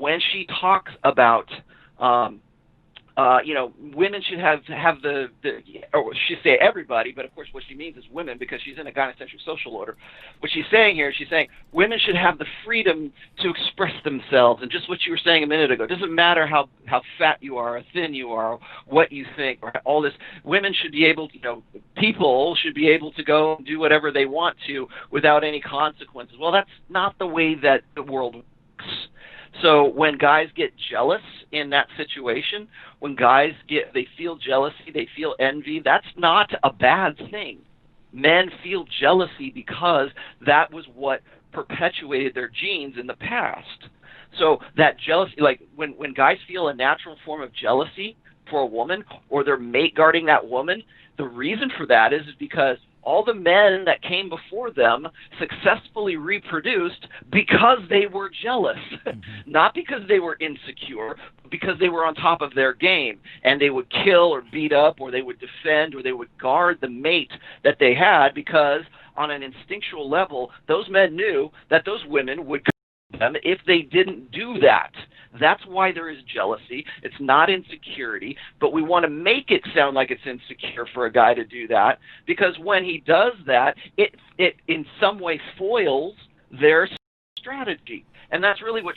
when she talks about women should have the or she say everybody, but of course what she means is women because she's in a gynocentric social order. What she's saying here, she's saying women should have the freedom to express themselves, and just what you were saying a minute ago. It doesn't matter how fat you are, or thin you are, or what you think, or all this. Women should be able to, people should be able to go and do whatever they want to without any consequences. Well, that's not the way that the world works. So when guys get jealous in that situation, when guys they feel jealousy, they feel envy, that's not a bad thing. Men feel jealousy because that was what perpetuated their genes in the past. So that jealousy, like when guys feel a natural form of jealousy for a woman or their mate guarding that woman, the reason for that is because all the men that came before them successfully reproduced because they were jealous, not because they were insecure, but because they were on top of their game, and they would kill or beat up or they would defend or they would guard the mate that they had because on an instinctual level, those men knew that those women would them if they didn't do that. That's why there is jealousy. It's not insecurity, but we want to make it sound like it's insecure for a guy to do that, because when he does that, it in some way foils their strategy. And that's really what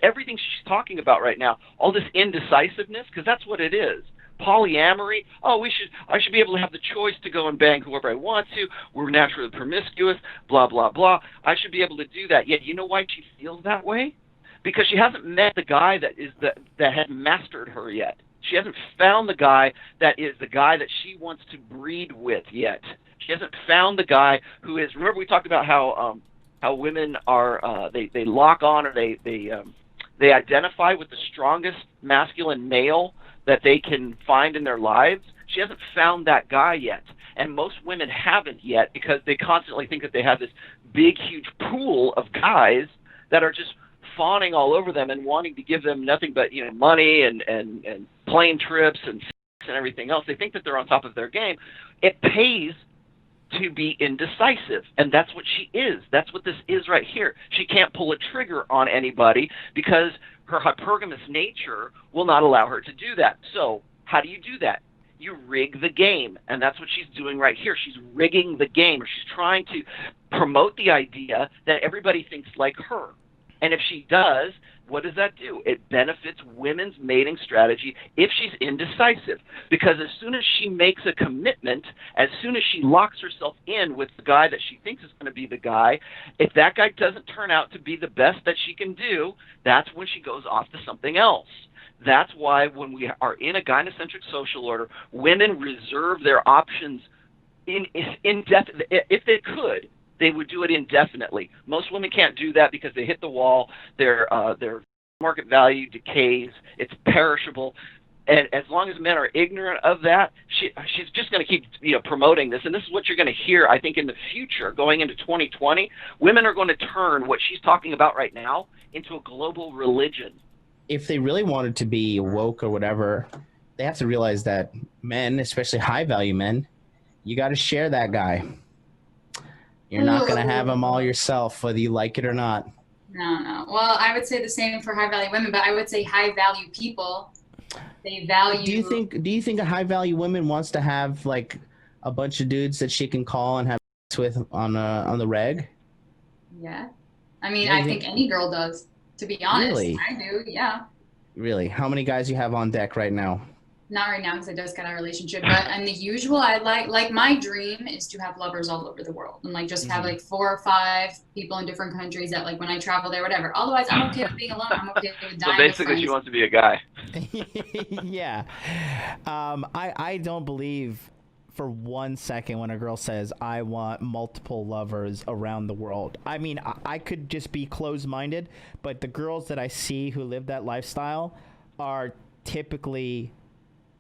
everything she's talking about right now, all this indecisiveness, because that's what it is. Polyamory, I should be able to have the choice to go and bang whoever I want to. We're naturally promiscuous, blah, blah, blah. I should be able to do that. Yet you know why she feels that way? Because she hasn't met the guy that had mastered her yet. She hasn't found the guy that is the guy that she wants to breed with yet. She hasn't found the guy who is. Remember we talked about how women are they lock on, or they identify with the strongest masculine male that they can find in their lives. She hasn't found that guy yet. And most women haven't yet because they constantly think that they have this big, huge pool of guys that are just fawning all over them and wanting to give them nothing but money and plane trips and sex and everything else. They think that they're on top of their game. It pays to be indecisive, and that's what she is. That's what this is right here. She can't pull a trigger on anybody because her hypergamous nature will not allow her to do that. So how do you do that? You rig the game, and that's what she's doing right here. She's rigging the game, or she's trying to promote the idea that everybody thinks like her. And if she does, what does that do? It benefits women's mating strategy if she's indecisive. Because as soon as she makes a commitment, as soon as she locks herself in with the guy that she thinks is going to be the guy, if that guy doesn't turn out to be the best that she can do, that's when she goes off to something else. That's why when we are in a gynocentric social order, women reserve their options indefinitely. If they could, they would do it indefinitely. Most women can't do that because they hit the wall. Their market value decays. It's perishable. And as long as men are ignorant of that, she's just going to keep promoting this. And this is what you're going to hear, I think, in the future, going into 2020. Women are going to turn what she's talking about right now into a global religion. If they really wanted to be woke or whatever, they have to realize that men, especially high-value men, you got to share that guy. You're not going to have them all yourself, whether you like it or not. No. Well, I would say the same for high-value women, but I would say high-value people, they value... Do you think a high-value woman wants to have, like, a bunch of dudes that she can call and have sex with on the reg? Yeah. I mean, I think any girl does, to be honest. Really? I do, yeah. Really? How many guys you have on deck right now? Not right now because I just got a relationship, but and the usual, I like my dream is to have lovers all over the world and like just have like 4 or 5 people in different countries that like when I travel there, whatever. Otherwise, I'm okay with being alone. I'm okay with dying. So basically, she wants to be a guy. Yeah. I don't believe for 1 second when a girl says, I want multiple lovers around the world. I mean, I could just be closed-minded, but the girls that I see who live that lifestyle are typically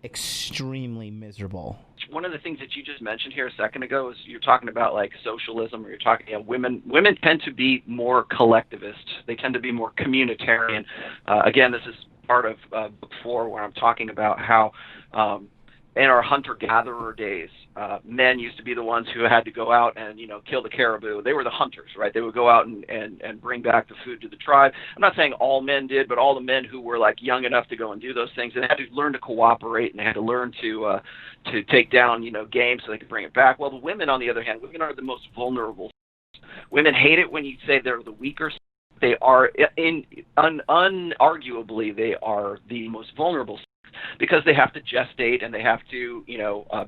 extremely miserable. One of the things that you just mentioned here a second ago is you're talking about like socialism, or you're talking women tend to be more collectivist. They tend to be more communitarian. Again, this is part of book 4 where I'm talking about how in our hunter-gatherer days, men used to be the ones who had to go out and, kill the caribou. They were the hunters, right? They would go out and bring back the food to the tribe. I'm not saying all men did, but all the men who were like young enough to go and do those things, and they had to learn to cooperate, and they had to learn to take down, game so they could bring it back. Well, the women, on the other hand, women are the most vulnerable. Women hate it when you say they're the weaker. They are, unarguably, they are the most vulnerable, because they have to gestate and they have to,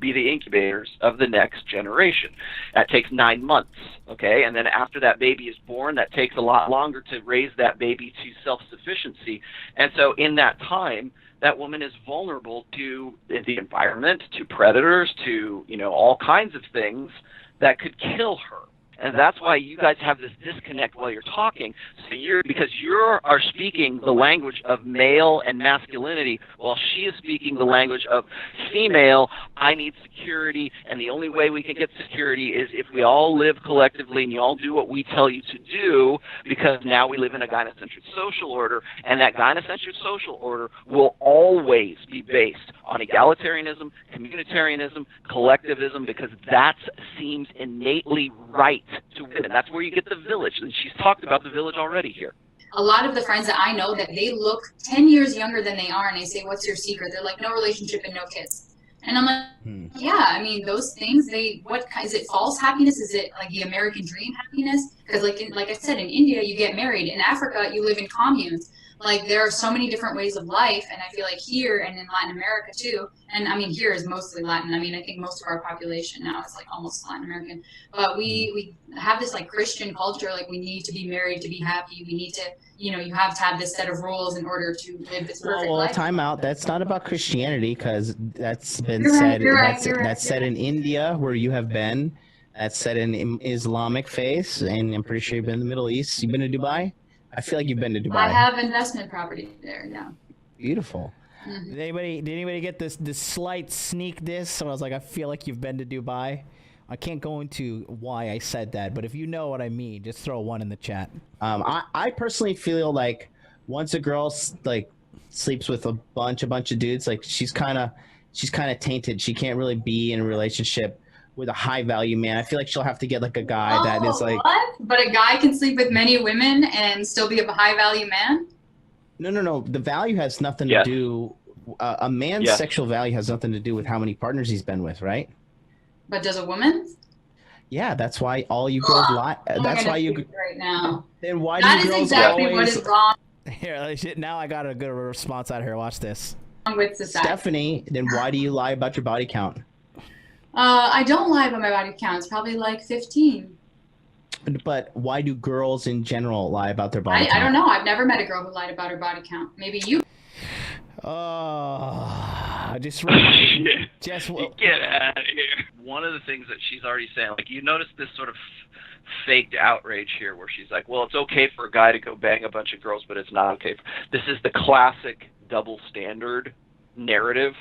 be the incubators of the next generation. That takes 9 months, okay? And then after that baby is born, that takes a lot longer to raise that baby to self-sufficiency. And so in that time, that woman is vulnerable to the environment, to predators, to, all kinds of things that could kill her. And that's why you guys have this disconnect while you're talking. So because you are speaking the language of male and masculinity, while she is speaking the language of female. I need security, and the only way we can get security is if we all live collectively and you all do what we tell you to do, because now we live in a gynocentric social order, and that gynocentric social order will always be based on egalitarianism, communitarianism, collectivism, because that seems innately right to women. That's where you get the village, and she's talked about the village already here. A lot of the friends that I know, that they look 10 years younger than they are, and they say, what's your secret? They're like, no relationship and no kids. And I'm like, yeah, I mean, those things, is it false happiness? Is it like the American dream happiness? Because like I said, in India, you get married. In Africa, you live in communes. Like, there are so many different ways of life, and I feel like here and in Latin America too, and I mean, here is mostly Latin. I mean, I think most of our population now is like almost Latin American, but we have this like Christian culture, like we need to be married to be happy. We need to, you have to have this set of rules in order to live this perfect life. Time out. That's not about Christianity, because that's been You're said. right, That's said in India, where you have been. That's said in Islamic faith, and I'm pretty sure you've been in the Middle East. You've been to Dubai? I feel like you've been to Dubai. I have investment property there, yeah. Beautiful. Mm-hmm. Did anybody get this slight sneak diss? So I was like, I feel like you've been to Dubai. I can't go into why I said that, but if you know what I mean, just throw one in the chat. I personally feel like once a girl sleeps with a bunch of dudes, like she's kind of tainted. She can't really be in a relationship with a high value man. I feel like she'll have to get like a guy that is like. What? But a guy can sleep with many women and still be a high value man? No. The value has nothing to do. A man's sexual value has nothing to do with how many partners he's been with, right? But does a woman? Yeah, that's why all you girls lie. That's why you. Right now. Then why that do you is girls exactly always? What is wrong Here, now I got a good response out here. Watch this. with society. Stephanie, then why do you lie about your body count? I don't lie about my body count. It's probably like 15. But why do girls in general lie about their body count? I don't know. I've never met a girl who lied about her body count. Maybe you. Just Get out of here. One of the things that she's already saying, like, you notice this sort of faked outrage here where she's like, well, it's okay for a guy to go bang a bunch of girls, but it's not okay. This is the classic double standard narrative.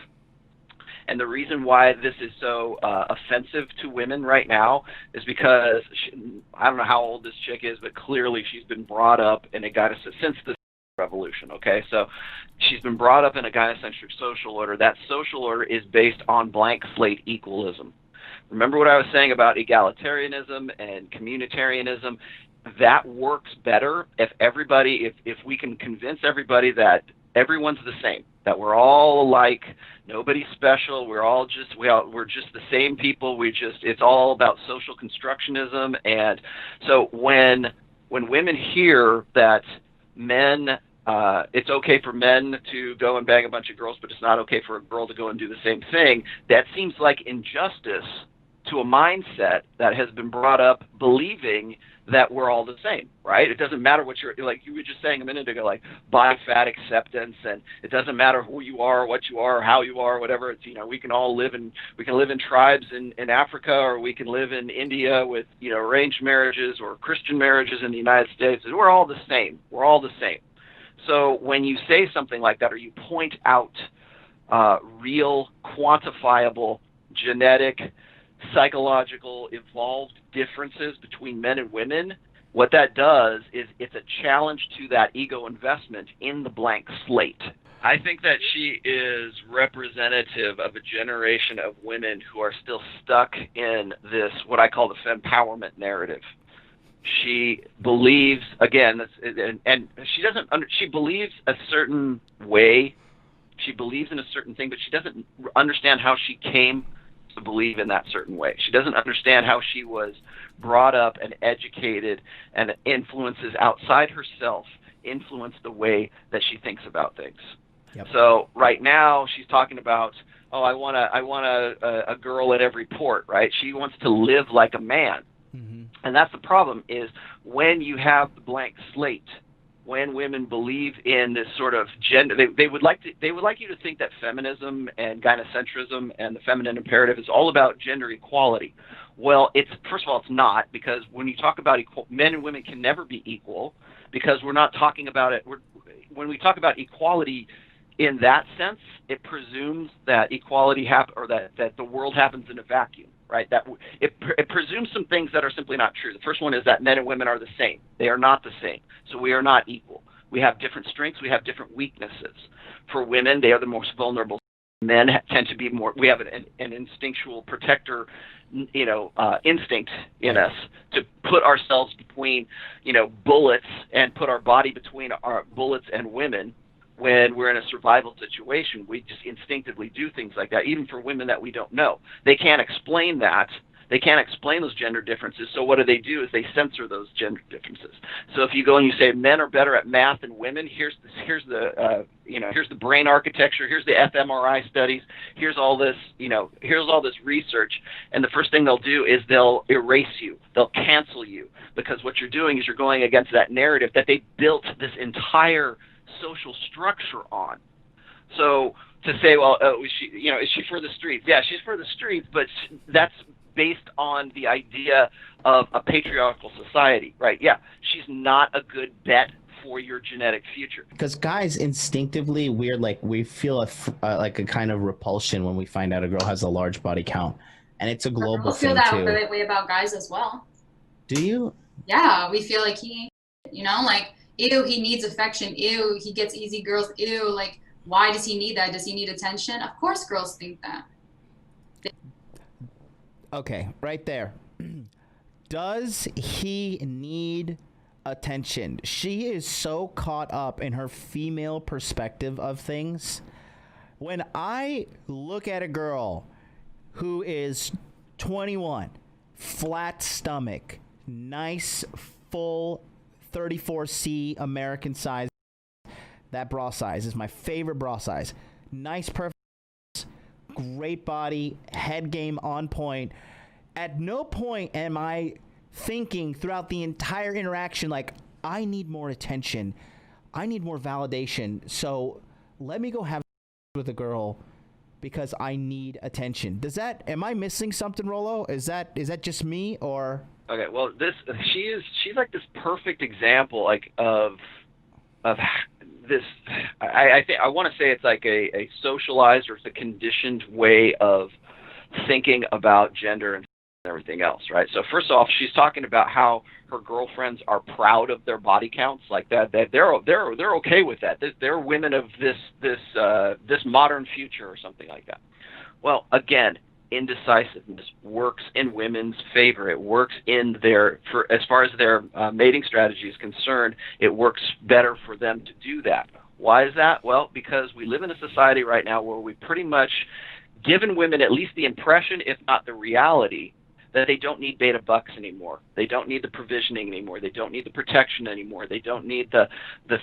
And the reason why this is so offensive to women right now is because I don't know how old this chick is, but clearly she's been brought up in a since the revolution, okay? So she's been brought up in a gynocentric social order. That social order is based on blank slate equalism. Remember what I was saying about egalitarianism and communitarianism? That works better if if we can convince everybody that everyone's the same, that we're all alike, nobody's special, we're just the same people, it's all about social constructionism. And so when women hear that it's okay for men to go and bang a bunch of girls, but it's not okay for a girl to go and do the same thing, that seems like injustice to a mindset that has been brought up believing that we're all the same, right? It doesn't matter what like you were just saying a minute ago, like body fat acceptance, and it doesn't matter who you are, what you are, how you are, whatever. It's, we can all live in tribes in Africa, or we can live in India with, arranged marriages or Christian marriages in the United States. And we're all the same. We're all the same. So when you say something like that, or you point out real, quantifiable, genetic, psychological, evolved differences between men and women, what that does is it's a challenge to that ego investment in the blank slate. I think that she is representative of a generation of women who are still stuck in this, what I call the fempowerment narrative. She believes, again, and she doesn't, she believes a certain way, she believes in a certain thing, but she doesn't understand how she came to believe in that certain way. She doesn't understand how she was brought up and educated, and influences outside herself influence the way that she thinks about things. Yep. So right now she's talking about, oh, I want a girl at every port, right? She wants to live like a man. Mm-hmm. And that's the problem, is when you have the blank slate, when women believe in this sort of gender, they would like you to think that feminism and gynocentrism and the feminine imperative is all about gender equality. Well, it's, first of all, it's not, because when you talk about men and women can never be equal, because we're not talking about it. When we talk about equality in that sense, it presumes that equality or that the world happens in a vacuum, right? That it presumes some things that are simply not true. The first one is that men and women are the same. They are not the same. So we are not equal. We have different strengths. We have different weaknesses. For women, they are the most vulnerable. Men tend to be more. We have an instinctual protector, instinct in us to put ourselves between, bullets, and put our body between our bullets and women. When we're in a survival situation, we just instinctively do things like that, even for women that we don't know. They can't explain that. They can't explain those gender differences. So what do? Is they censor those gender differences. So if you go and you say men are better at math than women, here's the brain architecture, here's the fMRI studies, here's all this research, and the first thing they'll do is they'll erase you, they'll cancel you, because what you're doing is you're going against that narrative that they built this entire social structure on. So to say, well, is she for the streets? Yeah, she's for the streets, but that's based on the idea of a patriarchal society, right? Yeah, she's not a good bet for your genetic future. Because guys, instinctively, we feel a kind of repulsion when we find out a girl has a large body count, and it's a global thing too. I feel that way about guys as well. Do you? Yeah, we feel like ew, he needs affection. Ew, he gets easy girls. Ew, like, why does he need that? Does he need attention? Of course girls think that. Okay, right there. Does he need attention? She is so caught up in her female perspective of things. When I look at a girl who is 21, flat stomach, nice, full 34C American size. That bra size is my favorite bra size. Nice, perfect, great body, head game on point. At no point am I thinking throughout the entire interaction like, I need more attention. I need more validation. So let me go have with a girl because I need attention. Am I missing something, Rollo? Is that just me, or? Okay, well, she's like this perfect example, like of this. I want to say it's like a socialized, or it's a conditioned way of thinking about gender and everything else, right? So first off, she's talking about how her girlfriends are proud of their body counts, like that they're okay with that. They're women of this modern future or something like that. Well, again, indecisiveness works in women's favor. It works in as far as their mating strategy is concerned, it works better for them to do that. Why is that? Well, because we live in a society right now where we pretty much given women at least the impression, if not the reality, that they don't need beta bucks anymore. They don't need the provisioning anymore. They don't need the protection anymore. They don't need the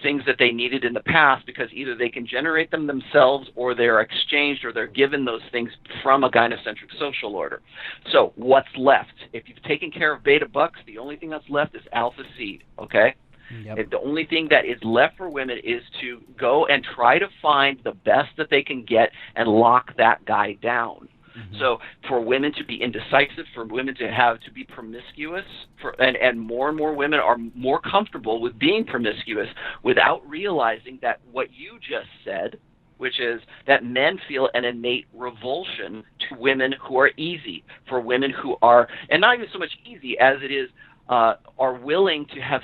things that they needed in the past, because either they can generate them themselves, or they're exchanged, or they're given those things from a gynocentric social order. So what's left? If you've taken care of beta bucks, the only thing that's left is alpha seed, okay? Yep. The only thing that is left for women is to go and try to find the best that they can get and lock that guy down. Mm-hmm. So for women to be indecisive, for women to be promiscuous, and more women are more comfortable with being promiscuous without realizing that what you just said, which is that men feel an innate revulsion to women who are easy, for women who are, and not even so much easy as it is, are willing to have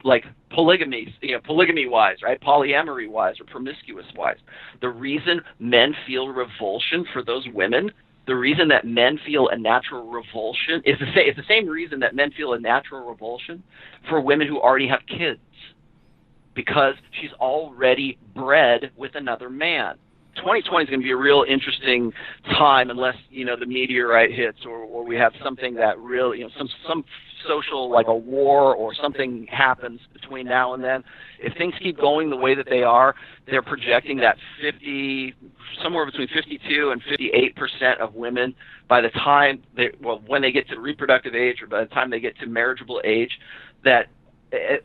like polygamy, polygamy-wise, right? Polyamory-wise or promiscuous-wise. The reason men feel revulsion for those women, the reason that men feel a natural revulsion is it's the same reason that men feel a natural revulsion for women who already have kids, because she's already bred with another man. 2020 is going to be a real interesting time unless, the meteorite hits or we have something that really, some social, like a war or something happens between now and then. If things keep going the way that they are, they're projecting that somewhere between 52 and 58% of women by the time when they get to reproductive age or by the time they get to marriageable age, that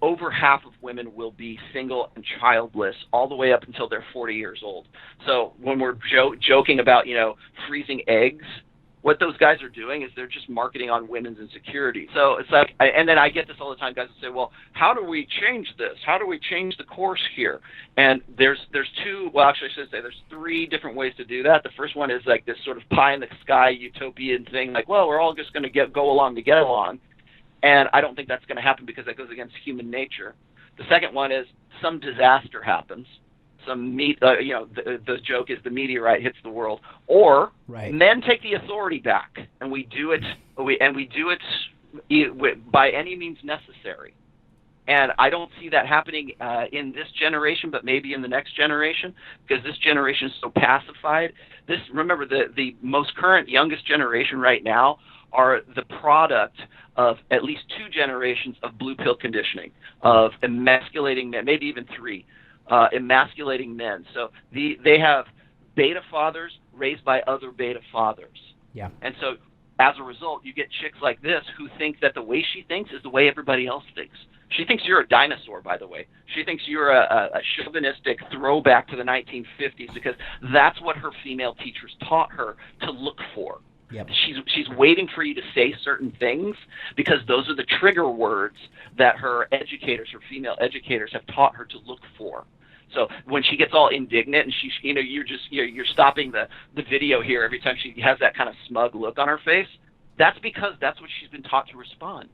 over half of women will be single and childless all the way up until they're 40 years old. So when we're joking about, freezing eggs, what those guys are doing is they're just marketing on women's insecurity. So it's like, and then I get this all the time, guys will say, well, how do we change this? How do we change the course here? And there's three different ways to do that. The first one is like this sort of pie in the sky utopian thing, like, well, we're all just going to go along to get along. And I don't think that's going to happen because that goes against human nature. The second one is some disaster happens. The joke is the meteorite hits the world, or men take the authority back, and we do it by any means necessary. And I don't see that happening in this generation, but maybe in the next generation, because this generation is so pacified. Remember, the most current, youngest generation right now are the product of at least 2 generations of blue pill conditioning, of emasculating men, maybe even 3, emasculating men. So they have beta fathers raised by other beta fathers. Yeah. And so as a result, you get chicks like this who think that the way she thinks is the way everybody else thinks. She thinks you're a dinosaur, by the way. She thinks you're a chauvinistic throwback to the 1950s because that's what her female teachers taught her to look for. Yep. She's waiting for you to say certain things because those are the trigger words that her female educators have taught her to look for. So when she gets all indignant and you're stopping the video here every time she has that kind of smug look on her face, that's because that's what she's been taught to respond.